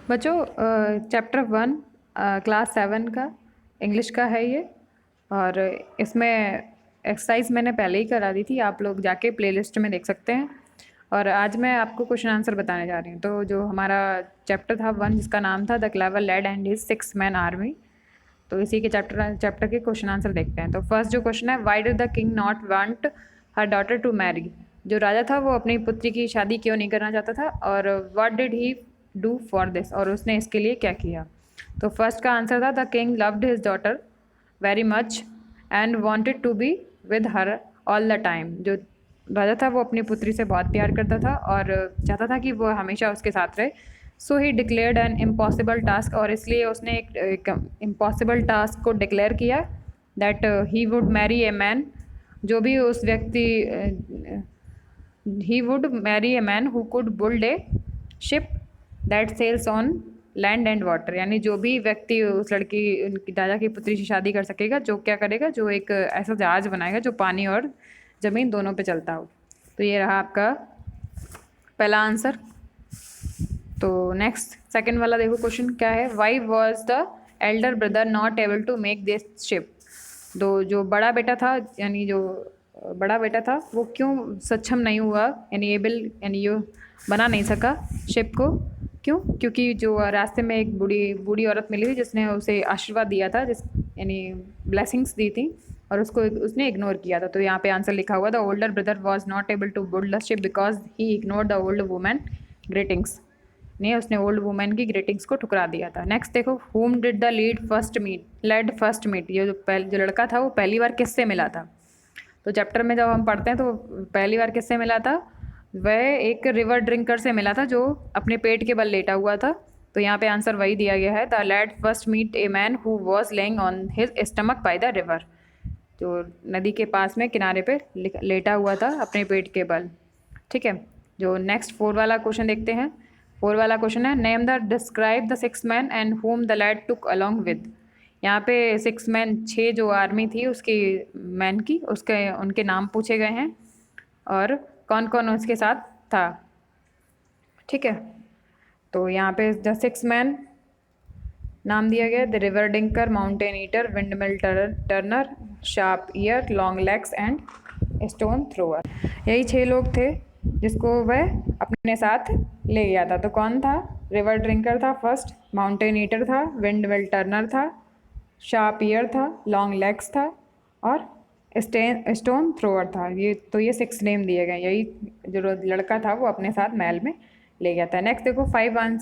बच्चों chapter 1 class 7 का English का है ये। और इसमें एक्सरसाइज मैंने पहले ही करा दी थी, आप लोग जाके प्लेलिस्ट में देख सकते हैं। और आज मैं आपको क्वेश्चन आंसर बताने जा रही हूँ। तो जो हमारा चैप्टर था 1 जिसका नाम था the clever lad and his 6 man army, तो इसी के चैप्टर के क्वेश्चन आंसर देखते हैं। तो फर्स्ट जो क्वेश्चन है, why did the king not want her daughter to marry. जो राजा था वो अपनी पुत्री की शादी क्यों नहीं करना चाहता था, और what did he do for this, और उसने इसके लिए क्या किया। तो फर्स्ट का आंसर था the king loved his daughter very much and wanted to be with her all the time. जो राजा था वो अपनी पुत्री से बहुत प्यार करता था और चाहता था कि वो हमेशा उसके साथ रहे। So he declared an impossible task, और इसलिए उसने एक इम्पॉसिबल टास्क को डिक्लेयर किया that he would marry a man, जो भी उस व्यक्ति he would marry a man who could build a ship that sails on land and water. यानी जो भी व्यक्ति उस लड़की उनकी राजा की पुत्री से शादी कर सकेगा, जो क्या करेगा, जो एक ऐसा जहाज बनाएगा जो पानी और ज़मीन दोनों पे चलता हो। तो ये रहा आपका पहला आंसर। तो नेक्स्ट सेकंड वाला देखो क्वेश्चन क्या है, why was the elder brother not able to make this ship. दो जो बड़ा बेटा था, यानी जो बड़ा बेटा था वो क्यों सक्षम नहीं हुआ, यानी एबल यानी ये बना नहीं सका शिप को। क्यों? क्योंकि जो रास्ते में एक बूढ़ी औरत मिली थी जिसने उसे आशीर्वाद दिया था, जिस यानी ब्लेसिंग्स दी थी, और उसको उसने इग्नोर किया था। तो यहाँ पे आंसर लिखा हुआ, the older brother was not able to build the ship because he ignore the old women greetings. नहीं, उसने ओल्ड वुमेन की ग्रीटिंग्स को ठुकरा दिया था। नेक्स्ट देखो, whom did the lad first meet. ये जो लड़का था वो पहली बार किससे मिला था। तो चैप्टर में जब हम पढ़ते हैं तो पहली बार किससे मिला था, वह एक रिवर ड्रिंकर से मिला था जो अपने पेट के बल लेटा हुआ था। तो यहाँ पे आंसर वही दिया गया है, the lad first meet a man who was lying on his stomach by the river. जो नदी के पास में किनारे पे लेटा हुआ था अपने पेट के बल। ठीक है, जो नेक्स्ट 4 वाला क्वेश्चन देखते हैं। 4 वाला क्वेश्चन है, name the describe the 6 man and whom the lad took along with. यहाँ पे 6 मैन 6 जो आर्मी थी उसकी मैन की उसके उनके नाम पूछे गए हैं और कौन कौन उसके साथ था। ठीक है, तो यहाँ पे द 6 मैन नाम दिया गया, the river drinker, mountain eater, windmill turner, sharp ear, long legs and stone thrower. यही 6 लोग थे जिसको वह अपने साथ ले गया था। तो कौन था? रिवर ड्रिंकर था फर्स्ट, माउंटेन ईटर था, विंडमिल टर्नर था, शार्प ईयर था, लॉन्ग लेग्स था और स्टोन थ्रोअर था। ये 6 नेम दिए गए। यही जो लड़का था वो अपने साथ महल में ले गया था। नेक्स्ट देखो 5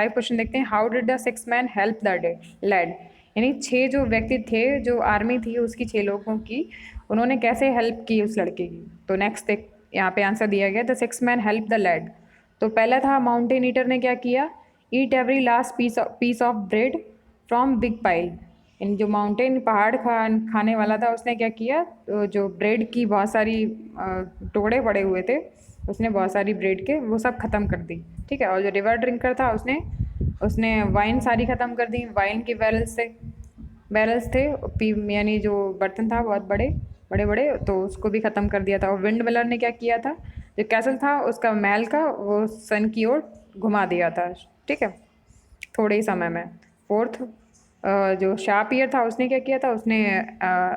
क्वेश्चन देखते हैं। How did the 6 man help the lad. यानी 6 जो व्यक्ति थे, जो आर्मी थी उसकी 6 लोगों की, उन्होंने कैसे हेल्प की उस लड़के की। तो नेक्स्ट देख, यहाँ पे आंसर दिया गया, the 6 man help the lad. तो पहला था माउंटेन ईटर ने क्या किया, eat every last piece of bread from big pile. इन जो माउंटेन पहाड़ खाने वाला था उसने क्या किया, तो जो ब्रेड की बहुत सारी टुकड़े पड़े हुए थे, उसने बहुत सारी ब्रेड के वो सब ख़त्म कर दी। ठीक है, और जो रिवर ड्रिंकर था उसने वाइन सारी ख़त्म कर दी। वाइन की बैरल्स थे यानी जो बर्तन था बहुत बड़े बड़े, तो उसको भी ख़त्म कर दिया था। और विंड मिलर ने क्या किया था, जो कैसल था उसका महल का वो सन की ओर घुमा दिया था। ठीक है, थोड़े ही समय में। फोर्थ जो शार्प ईयर था उसने क्या किया था, उसने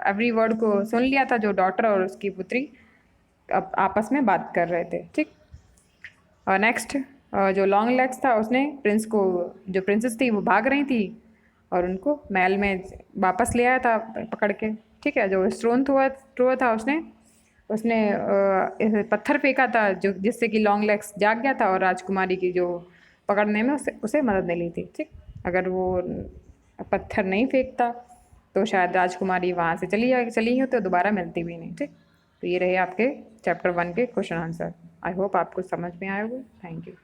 एवरी वर्ड को सुन लिया था जो डॉटर और उसकी पुत्री अब आपस में बात कर रहे थे। ठीक, और नेक्स्ट जो लॉन्ग लेग्स था उसने जो प्रिंसेस थी वो भाग रही थी और उनको महल में वापस ले आया था पकड़ के। ठीक है, जो स्टोन थ्रोअर था उसने पत्थर फेंका था जो जिससे कि लॉन्ग लेग्स जाग गया था और राजकुमारी की जो पकड़ने में उसे मदद मिली थी। ठीक, अगर वो पत्थर नहीं फेंकता तो शायद राजकुमारी वहाँ से चली हो तो दोबारा मिलती भी नहीं। ठीक, तो ये रहे आपके चैप्टर 1 के क्वेश्चन आंसर। आई होप आपको समझ में आए होंगे। Thank you.